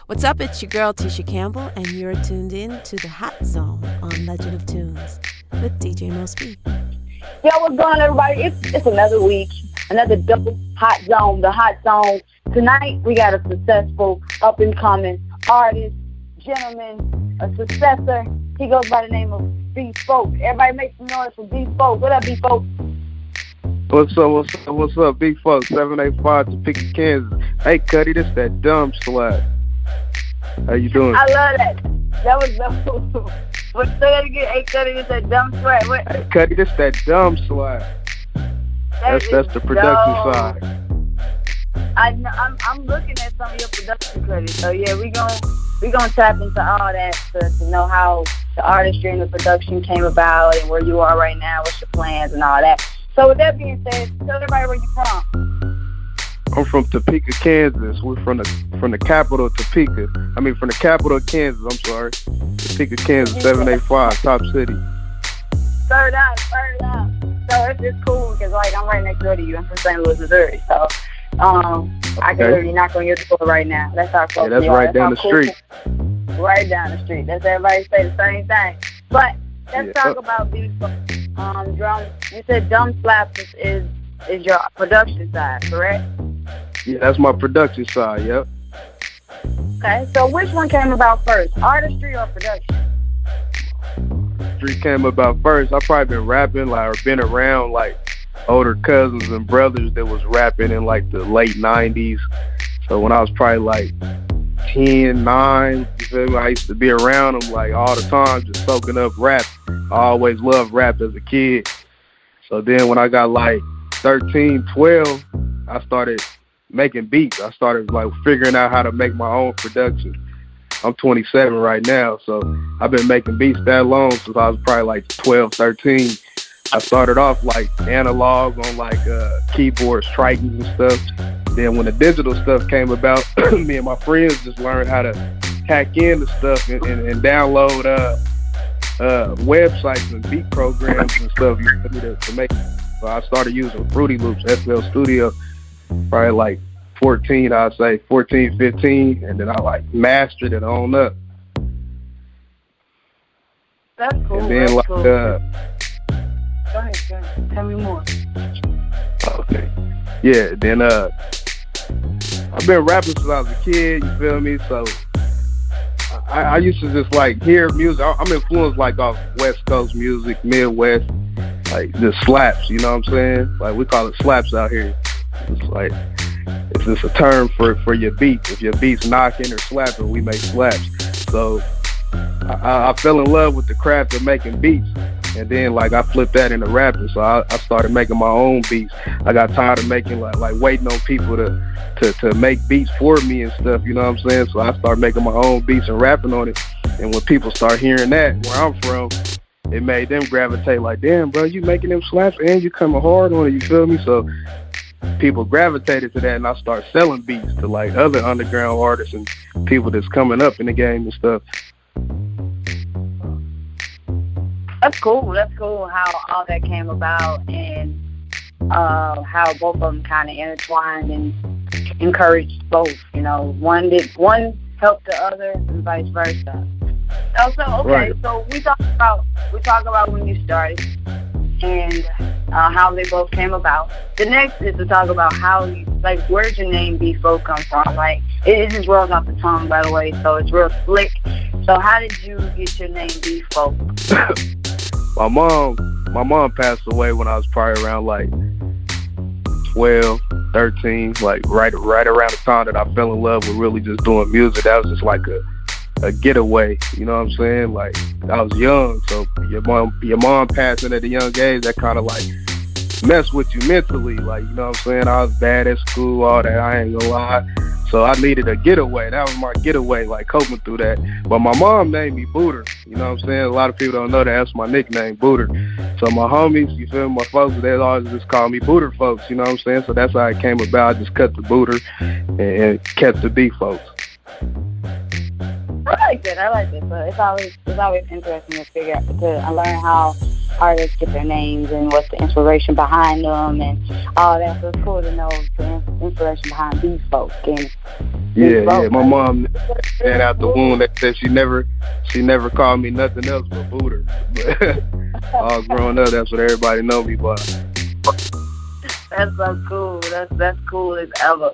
What's up? It's your girl Tisha Campbell, and you're tuned in to the Hot Zone on Legend of Tunes with DJ Mos P. Yo, what's going on, everybody? It's another week, another double Hot Zone, the Hot Zone. Tonight, we got a successful, up-and-coming artist, gentleman, a successor. He goes by the name of B-Folk. Everybody make some noise for B-Folk. What up, B-Folk? What's up, Big Folk, 785 Topeka, Kansas. Hey, Cuddy, this that dumb slap. How you doing? I love that. That was What's that again? Hey, Cuddy, this that dumb slap. What? Hey, Cuddy, this that dumb slap. That's the production side. I'm looking at some of your production credits. So yeah, we gonna tap into all that to know how the artistry and the production came about and where you are right now, what's your plans and all that. So with that being said, tell everybody where you're from. I'm from Topeka, Kansas. We're from the capital of Topeka. From the capital of Kansas. I'm sorry, Topeka, Kansas, 785, top city. Third out. So it's just cool because I'm right next door to you. I'm from St. Louis, Missouri. So I can literally knock on your door right now. That's how close that's we are. Right down the street. Right down the street. That's everybody say the same thing. But let's talk about these drums. You said Dumb Slaps is your production side, correct? Yeah, that's my production side, yep. Okay, so which one came about first, artistry or production? Artistry came about first. I've probably been rapping, or been around, older cousins and brothers that was rapping in, the late 90s. So when I was probably, 10, 9, you feel me? I used to be around them, all the time, just soaking up rap. I always loved rap as a kid. So then when I got, 13, 12, I started making beats. I started figuring out how to make my own production. I'm 27 right now, so I've been making beats that long since I was probably 12, 13. I started off analog on keyboards, Tritons and stuff. Then when the digital stuff came about, me and my friends just learned how to hack into stuff and download websites and beat programs and stuff to make. So I started using Fruity Loops, FL Studio, probably 14, I'd say 14, 15, and then I mastered it on up. That's cool. And then cool. Go ahead. Tell me more. Okay. Yeah, then I've been rapping since I was a kid, you feel me? So I used to just hear music. I'm influenced off West Coast music, Midwest, just slaps, you know what I'm saying? We call it slaps out here. It's just a term for your beats. If your beats knocking or slapping, we make slaps. So I fell in love with the craft of making beats. And then I flipped that into rapping, so I started making my own beats. I got tired of making waiting on people to make beats for me and stuff, you know what I'm saying? So I started making my own beats and rapping on it. And when people start hearing that, where I'm from, it made them gravitate damn, bro, you making them slaps and you coming hard on it, you feel me? So people gravitated to that, and I started selling beats to other underground artists and people that's coming up in the game and stuff. That's cool. That's cool how all that came about and how both of them kind of intertwined and encouraged both. You know, one helped the other and vice versa. Also, okay, right. So we talk about when you started and how they both came about. The next is to talk about how where'd your name B-Folk come from? It just rolls off the tongue, by the way, so it's real slick. So how did you get your name B-Folk? My mom passed away when I was probably around 12, 13, right around the time that I fell in love with really just doing music. That was just a getaway, you know what I'm saying? I was young, so your mom passing at a young age, that kind of mess with you mentally, you know what I'm saying? I was bad at school, all that, I ain't gonna lie. So I needed a getaway. That was my getaway, coping through that. But my mom named me Booter, you know what I'm saying? A lot of people don't know that. That's my nickname, Booter. So my homies, you feel me, my folks, they always just call me Booter folks, you know what I'm saying? So that's how it came about. I just cut the Booter and kept the B folks. I like that. So it's always interesting to figure out, to learn how artists get their names and what's the inspiration behind them and all that. So it's cool to know the inspiration behind these folks. And Yeah. My mom ran out the womb. That said she never called me nothing else but Booter. But all growing up, that's what everybody know me by. That's so cool. That's cool as ever.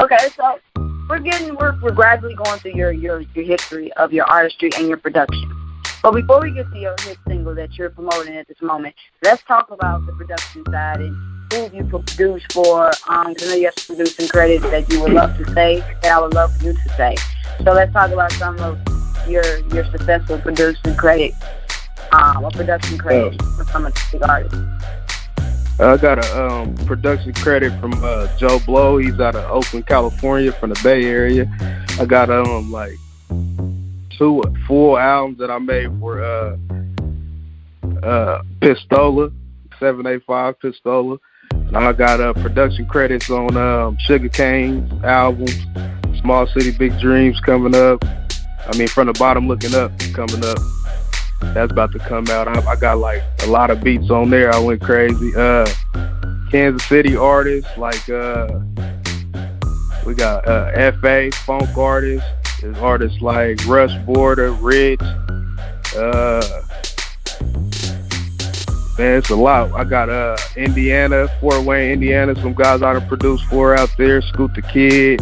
Okay, so we're gradually going through your history of your artistry and your production. But before we get to your hit single that you're promoting at this moment, let's talk about the production side and who you produced for. I know you have some producing credits that you would love to say, that I would love for you to say. So let's talk about some of your successful producing credits, or production credits for some of the big artists. I got a production credit from Joe Blow. He's out of Oakland, California, from the Bay Area. I got like 2 full albums that I made for Pistola, 785 Pistola. And I got production credits on Sugarcane's album, Small City Big Dreams coming up. I mean, From the Bottom Looking Up coming up. That's about to come out. I got like a lot of beats on there. I went crazy. Kansas City artists like we got F.A. funk artists. There's artists like Rush Border, Rich. Man, it's a lot. I got Indiana, Fort Wayne, Indiana. Some guys I done produced for out there. Scoot the Kid.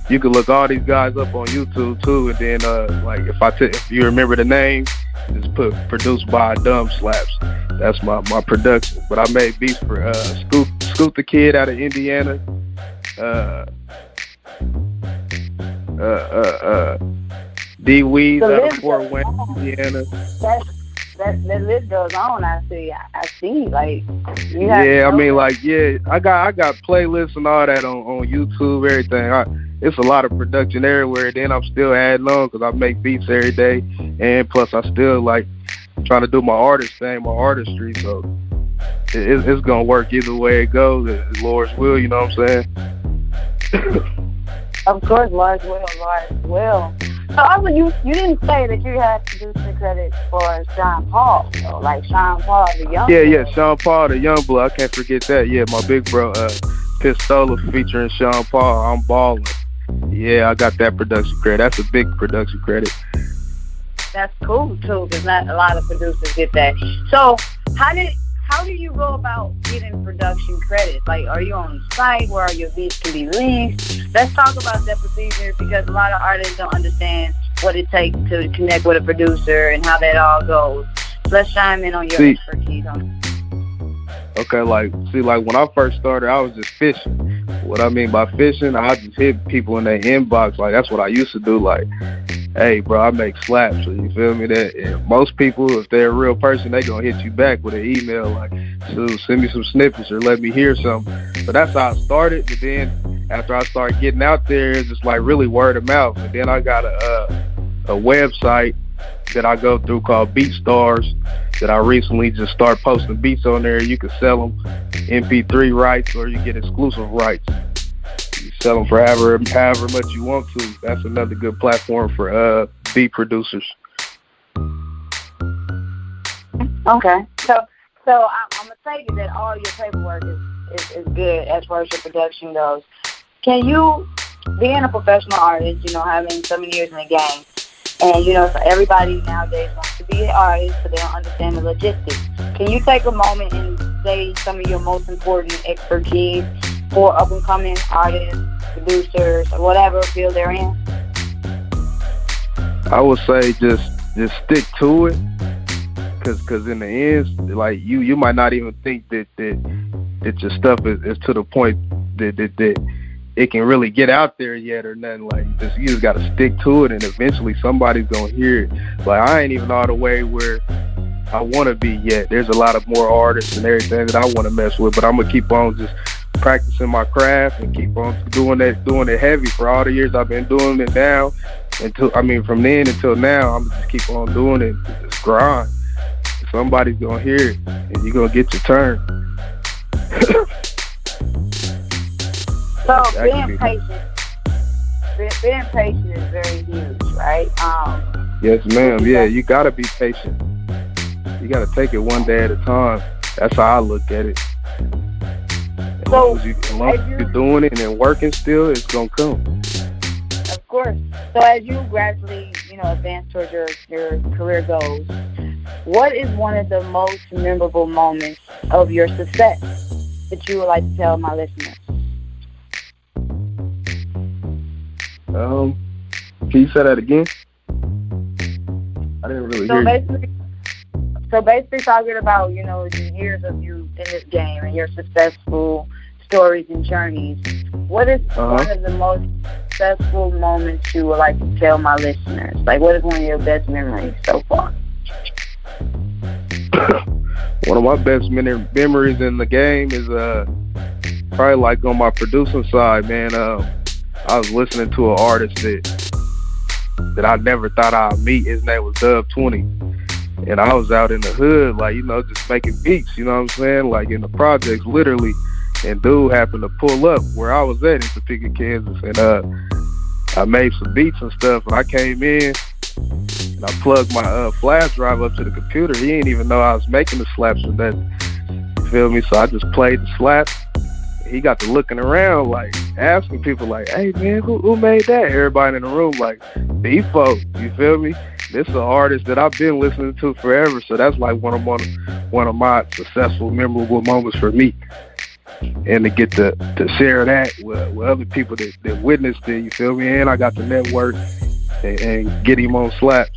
You can look all these guys up on YouTube too, and then like if you remember the name, just put produced by Dumb Slaps. That's my production. But I made beats for Scoot the Kid out of Indiana. D Weeds out of Fort Wayne, Indiana. That list goes on. I see. Like you have. Yeah, I mean, like I got playlists and all that on YouTube, everything. It's a lot of production everywhere. Then I'm still adding on because I make beats every day, and plus I still like trying to do my artist thing, my artistry. So it's gonna work either way it goes. It's Lord's will, you know what I'm saying? Of course, Lord's will. So also, you didn't say that you had producer credit for Sean Paul, so like Sean Paul, the young. Yeah, Sean Paul, the young blood. I can't forget that. Yeah, my big bro, Pistola featuring Sean Paul. I'm ballin'. Yeah, I got that production credit. That's a big production credit. That's cool too, because not a lot of producers get that. So how do you go about getting production credits? Like, are you on the site where your beats can be released? Let's talk about that procedure, because a lot of artists don't understand what it takes to connect with a producer and how that all goes. So let's chime in on your expertise on it. Okay, like when I first started, I was just fishing. What I mean by fishing, I just hit people in their inbox. Like, that's what I used to do. Like, hey, bro, I make slaps. So you feel me? That most people, if they're a real person, they gonna hit you back with an email like, so send me some snippets or let me hear something. So that's how I started. But then after I started getting out there, it's just like really word of mouth. And then I got a website that I go through called BeatStars that I recently just started posting beats on there. You can sell them MP3 rights or you get exclusive rights. You sell them for however much you want to. That's another good platform for beat producers. Okay. So I'm going to tell you that all your paperwork is good as far as your production goes. Can you, being a professional artist, having so many years in the game, and, so everybody nowadays wants to be an artist, but they don't understand the logistics. Can you take a moment and say some of your most important expertise for up-and-coming artists, producers, or whatever field they're in? I would say just stick to it, because in the end, like, you might not even think that your stuff is to the point that it can really get out there yet or nothing. Like, you just gotta stick to it, and eventually somebody's gonna hear it. Like, I ain't even all the way where I want to be yet. There's a lot of more artists and everything that I want to mess with, but I'm gonna keep on just practicing my craft and keep on doing it heavy for all the years I've been doing it now. From then until now, I'm just keep on doing it. Just grind. Somebody's gonna hear it, and you're gonna get your turn. So being patient is very huge, right? Yes, ma'am. Yeah, you gotta be patient. You gotta take it one day at a time. That's how I look at it. As long as you're doing it and working still, it's gonna come. course. So as you gradually, advance towards your career goals, what is one of the most memorable moments of your success that you would like to tell my listeners? Can you say that again? I didn't really hear you. So basically talking about, the years of you in this game and your successful stories and journeys, what is one of the most successful moments you would like to tell my listeners? Like, what is one of your best memories so far? One of my best memories in the game is probably like on my producing side, man. I was listening to an artist that I never thought I'd meet. His name was Dub 20. And I was out in the hood, like, just making beats, you know what I'm saying? Like in the projects, literally. And dude happened to pull up where I was at in Topeka, Kansas. And I made some beats and stuff. And I came in and I plugged my flash drive up to the computer. He didn't even know I was making the slaps or nothing. You feel me? So I just played the slap. He got to looking around, like, asking people, like, hey, man, who made that? Everybody in the room, like, B-Folk, you feel me? This is an artist that I've been listening to forever, so that's like one of my successful, memorable moments for me. And to get to share that with other people that witnessed it, you feel me? And I got to network and get him on slaps.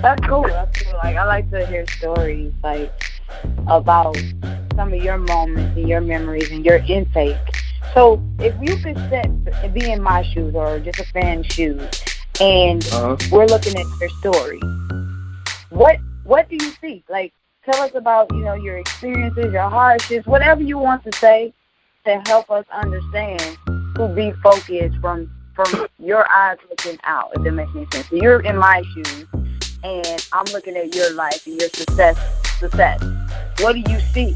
That's cool. Like, I like to hear stories, like, about some of your moments and your memories and your intake. So if you could be in my shoes or just a fan's shoes, and we're looking at your story, what do you see? Like, tell us about, your experiences, your hardships, whatever you want to say to help us understand who B-Folk is from your eyes looking out, if that makes any sense. So you're in my shoes, and I'm looking at your life and your success. What do you see?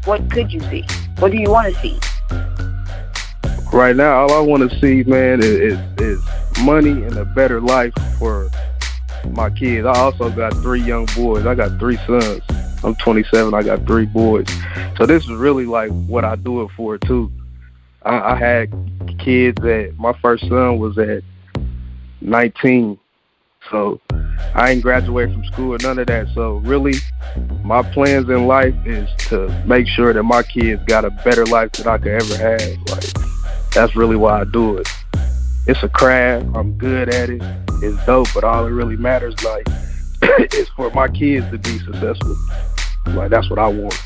What could you see? What do you want to see? Right now, all I want to see, man, is money and a better life for my kids. I also got 3 young boys. I got 3 sons. I'm 27. I got 3 boys. So this is really like what I do it for, too. I had kids my first son was at 19. So I ain't graduated from school or none of that. So really, my plans in life is to make sure that my kids got a better life than I could ever have. Like, that's really why I do it. It's a craft. I'm good at it. It's dope, but all it really matters, like, is for my kids to be successful. Like, that's what I want.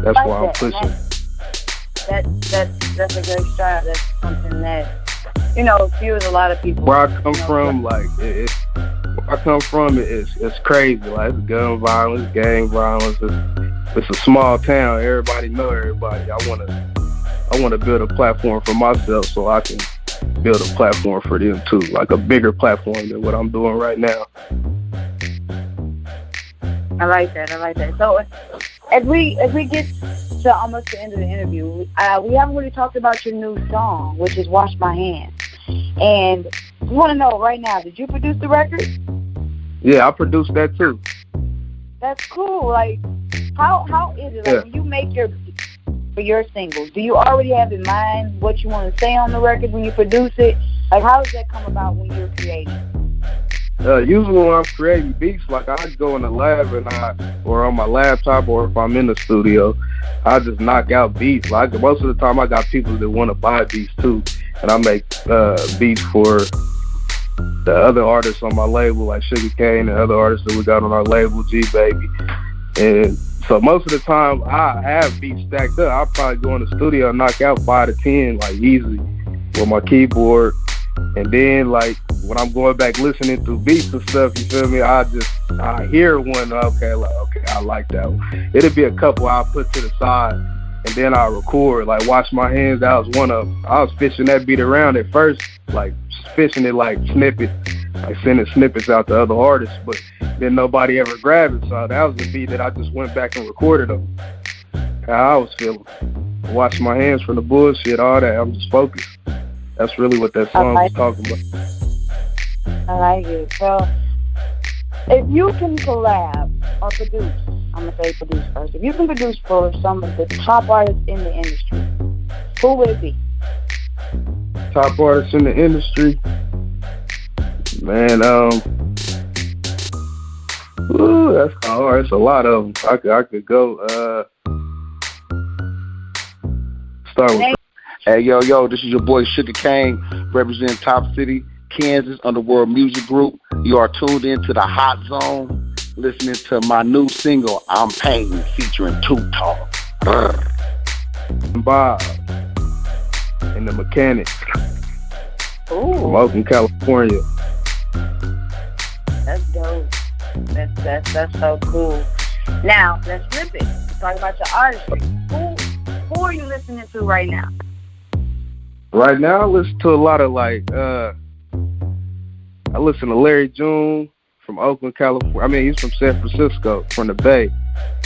That's why I'm pushing. That's a great start. That's something that, fuels a lot of people. Where I come from, like, it's crazy. Like, it's gun violence, gang violence. It's a small town. Everybody know everybody. I want to build a platform for myself so I can build a platform for them too, like a bigger platform than what I'm doing right now. I like that. So as we get to almost the end of the interview, we haven't really talked about your new song, which is "Wash My Hands." And we want to know right now, did you produce the record? Yeah, I produced that too. That's cool. Like, how is it? Like, when you make for your singles, do you already have in mind what you want to say on the record when you produce it? Like, how does that come about when you're creating? Usually when I'm creating beats, like, I go in the lab or on my laptop, or if I'm in the studio, I just knock out beats. Like, most of the time I got people that want to buy beats too, and I make beats for the other artists on my label, like Sugar Cane and other artists that we got on our label, G Baby. And so most of the time I have beats stacked up. I'll probably go in the studio and knock out 5 to 10, like, easy with my keyboard. And then, like, when I'm going back listening through beats and stuff, you feel me, I hear one, okay, I like that one. It'll be a couple I'll put to the side, and then I'll record. Like, Wash My Hands, that was one of them. I was fishing that beat around at first, like, fishing it like snippets, like sending snippets out to other artists, but then nobody ever grabbed it, so that was the beat that I just went back and recorded them. How I was feeling. Wash my hands from the bullshit, all that. I'm just focused. That's really what that song was talking about. I like it. So, if you can collab or produce, I'm going to say produce first. If you can produce for some of the top artists in the industry, Who would it be? Top artists in the industry. Man, ooh, that's kind of hard. It's a lot of them. I could go, start with. Hey, yo, this is your boy Sugar Kane, representing Top City, Kansas, Underworld Music Group. You are tuned into the Hot Zone, listening to my new single, I'm Painting, featuring Too Tall. Bob and the Mechanics from Oakland, California. That's dope. That's so cool. Now, let's flip it. Let's talk about your artistry. Who are you listening to right now? Right now, I listen to a lot of I listen to Larry June from Oakland, California. I mean, he's from San Francisco, from the Bay.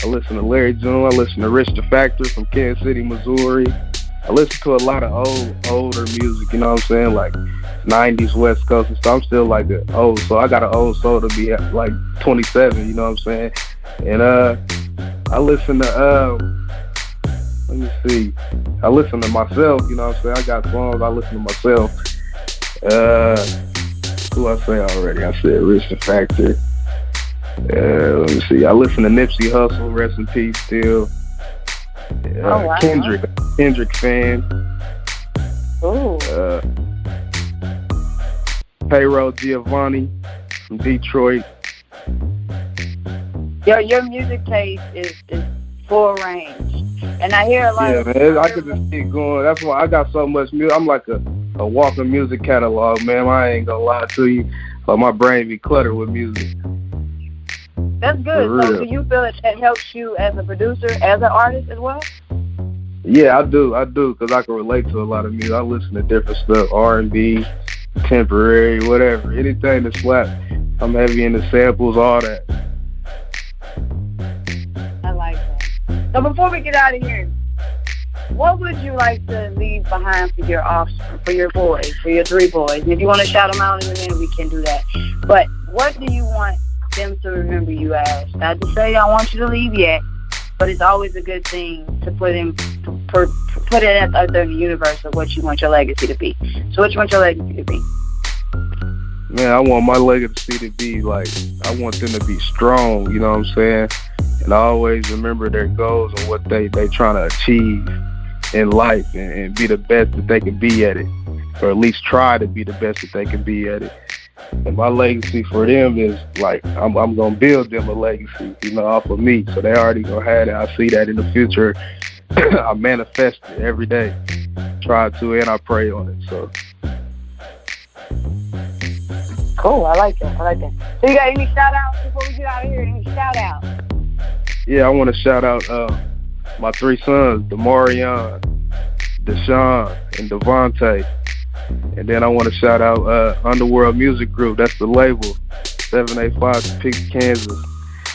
I listen to Larry June. I listen to Rich the Factor from Kansas City, Missouri. I listen to a lot of older music, you know what I'm saying? Like 90s West Coast and stuff. I'm still like old, so I got an old soul to be like 27, you know what I'm saying? And I listen to, let me see. I listen to myself, you know what I'm saying? I got songs, I listen to myself. Who I say already? I said Rich the Factor. Let me see. I listen to Nipsey Hussle, rest in peace still. Wow. Kendrick fan. Ooh. Payroll Giovanni from Detroit. Your music taste is full range. And I hear a lot of... man, I could just keep going. That's why I got so much music. I'm like a walking music catalog, man. I ain't gonna lie to you. But my brain be cluttered with music. That's good. So do you feel that helps you as a producer, as an artist as well? Yeah, I do, because I can relate to a lot of music. I listen to different stuff, R&B, contemporary, whatever. Anything that slaps. I'm heavy in the samples, all that. I like that. So before we get out of here, what would you like to leave behind for your offspring, for your boys, for your 3 boys? And if you want to shout them out in a minute, we can do that. But what do you want them to remember you as? Not to say I want you to leave yet, but it's always a good thing to put it out there in the universe of what you want your legacy to be. So what you want your legacy to be? Man, I want my legacy to be like, I want them to be strong, you know what I'm saying? And I always remember their goals and what they trying to achieve in life and be the best that they can be at it. Or at least try to be the best that they can be at it. And my legacy for them is like, I'm going to build them a legacy, you know, off of me. So they already going to have that. I see that in the future. I manifest it every day. Try to, and I pray on it. So. Cool. I like that. So you got any shout outs before we get out of here? Any shout outs? Yeah, I want to shout out my 3 sons, Demarion, Deshaun, and Devontae. And then I want to shout out Underworld Music Group. That's the label, 785 Peaks, Kansas.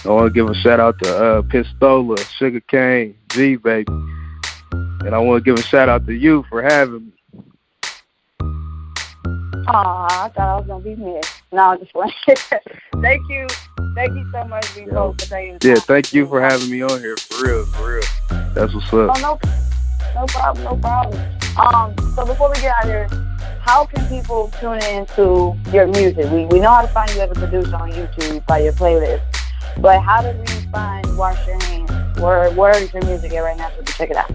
I want to give a shout out to Pistola, Sugar Cane, G Baby. And I want to give a shout out to you for having me. Aw, I thought I was going to be missed. No, I'm just playing. Thank you so much, B-Folk, for taking the time. Yeah, thank you for having me on here, for real. That's what's up. Oh, no problem. So before we get out of here, how can people tune in to your music? We know how to find you as a producer on YouTube by your playlist, but how do we find Wash Your Hands? Where is your music at right now so we can check it out?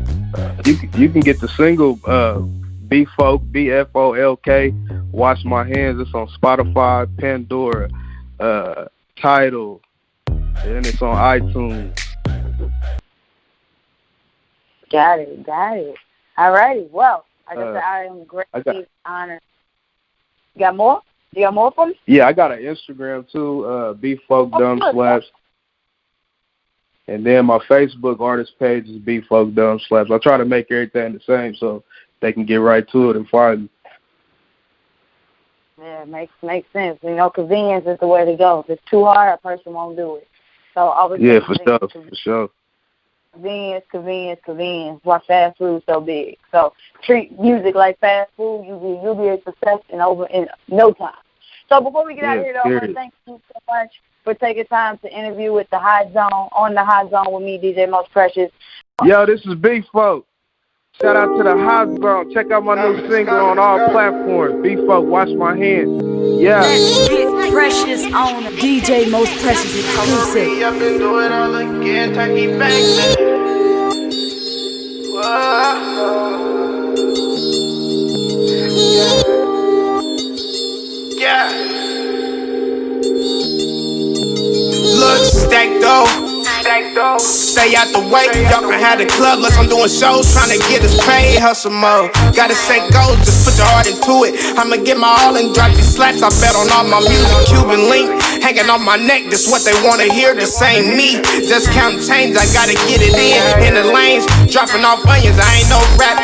You can get the single B-Folk, B-F-O-L-K, Wash My Hands. It's on Spotify, Pandora, Tidal, and it's on iTunes. Got it. All righty. Well, like I said, I am greatly honored. You got more? You got more for me? Yeah, I got an Instagram too, B-Folk Dumb Slaps. And then my Facebook artist page is B-Folk Dumb Slaps. I try to make everything the same so they can get right to it and find me. Yeah, makes sense. You know, convenience is the way to go. If it's too hard, a person won't do it. So always for sure. Convenience. Why fast food so big? So treat music like fast food. You'll be a success in no time. So before we get out of here, though, I want to thank you so much for taking time to interview with the Hot Zone, on the Hot Zone with me, DJ Mos Precious. Yo, this is B-Folk. Shout out to the Hot Zone. Check out my new single on all platforms. B-Folk, Wash My Hands. Yeah. Let's get Precious on DJ Mos Precious exclusive. I've been doing it all again, turkey back then. Yeah. Look, stacked though. Stay out the way, y'all can have the club. Look, I'm doing shows, trying to get us paid. Hustle mode, gotta set goals, just put your heart into it. I'ma get my all and drop these slaps. I bet on all my music, Cuban link hanging on my neck. This what they wanna hear, this ain't me. Just counting change, I gotta get it in the lanes, dropping off onions. I ain't no rap.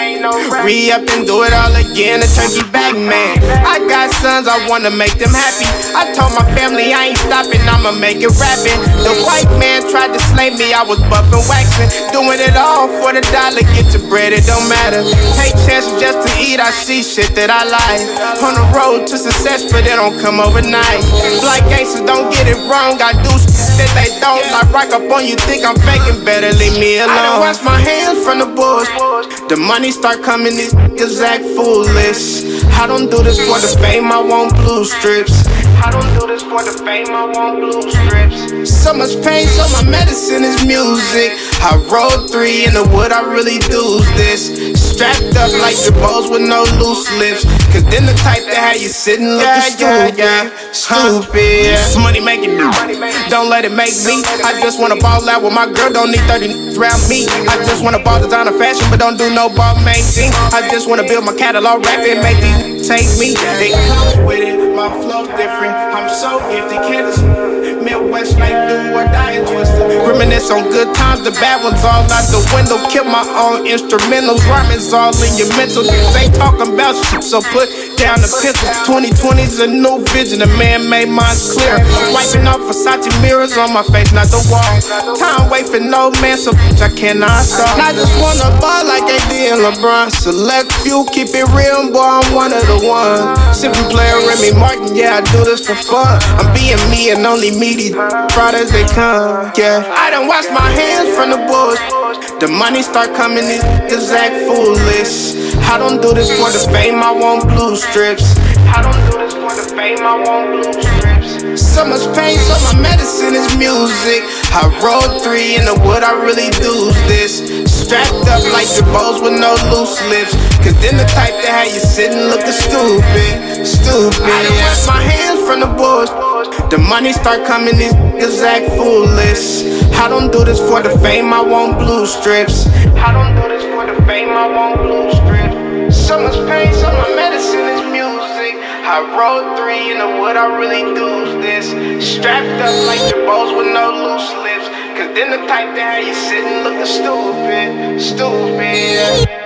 Re-up and do it all again, a turkey bag man. I got sons, I wanna make them happy. I told my family I ain't stopping, I'ma make it rapping. The white man tried to slay me, I was buffing, waxing, doing it all for the dollar. Get your bread, it don't matter. Take chances just to eat, I see shit that I like. On the road to success, but it don't come overnight. Like gangsters, don't get it wrong, I do shit that they don't. I rock up on you, think I'm faking, better leave me alone. I done wash my hands from the bush. The money start coming, these niggas act foolish. I don't do this for the fame, I want blue strips. I don't do this for the fame, I want blue strips. So much pain, so my medicine is music. I roll 3 in the wood, I really do this. Strapped up like the bows with no loose lips. Cause then the type that have you sitting looking stupid. Stupid. Money making do. Don't let it make me. I just wanna ball out with my girl, don't need 30 around me. I just wanna ball designer fashion, but don't do no ball making. I just wanna build my catalog, rap it, make these take me. They come with it, my flow different. I'm so gifted, can't Midwest like do or die and twisted. Reminisce on good times, the bad ones all out the window. Kill my own instrumentals, rhyming's all in your mental. Niggas ain't talking about shit, so put down the pistol. 2020's a new vision, the man made mine's clear. Wiping off Versace mirrors on my face, not the wall. Time wait for no man, so I cannot stop. I just wanna ball like AD and LeBron. Select few, keep it real, boy, I'm one of the ones. Sippin' player Remy Martin, yeah, I do this for fun. I'm being me and only me, these proud as they come, yeah. I done wash my hands from the bush. The money start coming, these niggas act foolish. I don't do this for the fame, I want blue strips. I don't do this for the fame, I want blue strips. So much pain, so my medicine is music. I roll 3 in the wood, I really do this. Strapped up like the bows with no loose lips. Cause then the type that have you sitting looking stupid. Stupid. I done wash my hands from the bush. The money start coming, these niggas act foolish. I don't do this for the fame, I want blue strips. I don't do this for the fame, I want blue strips. So much pain, so my medicine is music. I roll 3 in the wood, I really do this. Strapped up like the bows with no loose lips. Cause then the type that have you sitting looking stupid. Stupid.